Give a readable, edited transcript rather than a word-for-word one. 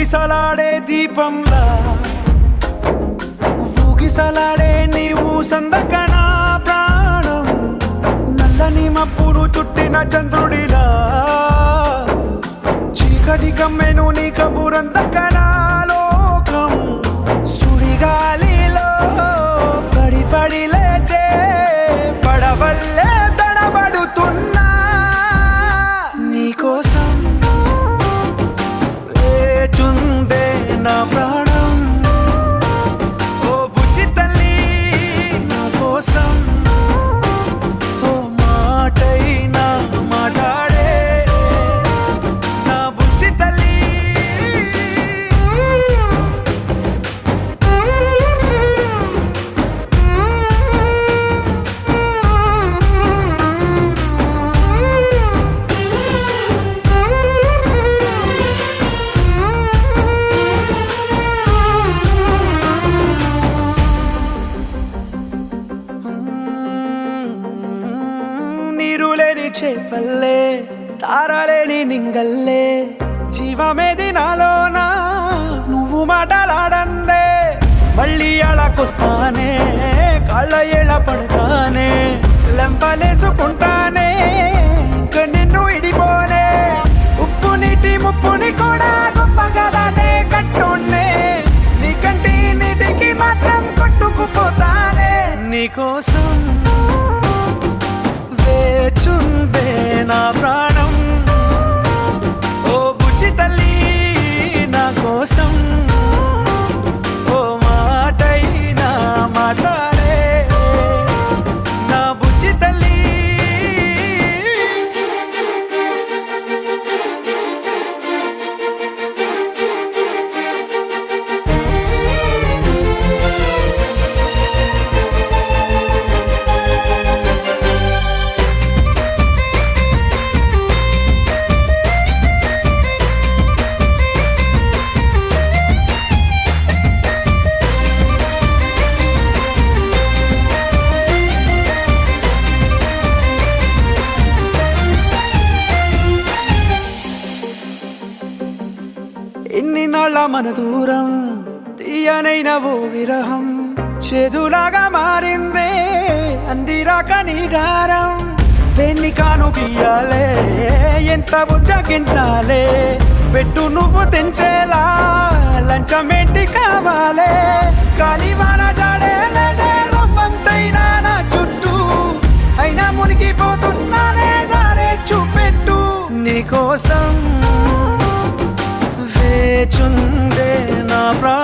ఊగిసలాడే దీపంలా ఊగిసలాడే నీవు సందకనా ప్రాణం నల్లని మబ్బులు చుట్టిన చంద్రుడిలా చీకటి కమ్మెను నీ కబురందకనా లోకం సుడిగాలిలో పడి పడి లేచే పడవల్లే తడబడుతున్నా నీకోసం లేచుందే నా ప్రాణం ఓ బుజ్జి తల్లి నా కోసం ఓ మాటైనా మాట్లాడే నా బుజ్జి తల్లి నీరులేని చేపల్లే తారలేని నింగల్లే జీవమేది నాలోనా నువ్వు మాటలాడందే మళ్ళీ అళకొస్తానే కాళ్ళ ఏళ్ళ పడతానే లెంపలేసుకుంటానే ఇంక నిన్ను ఇడిపోనే ఉప్పు నీటి ముప్పుని కూడా గొప్పగా దాటే కట్టున్నే నీ కంటి నీటికి మాత్రం కొట్టుకుపోతానే నీకోసం వేచుందే నా ప్రాణం ఓ బుజ్జి తల్లి నా కోసం ఓ మాటైనా మాట్లాడే నా బుజ్జి తల్లి ఎన్ని నాళ్ళ మన దూరం తీయనైన ఓ విరహం చేదులాగా మారిందే అందిరాక నీ గారం దేన్ని కాను గీయాలే ఎంత బుజ్జగించాలే పెట్టు నువ్వు తెంచేలా లంచమేంటి కావాలే కాలివాన జాడేలేదే రవ్వంతైనా నా చుట్టూ అయినా మునిగిపోతున్నానే దారే చూపెట్టు నీకోసం వేచుందే నా ప్రాణం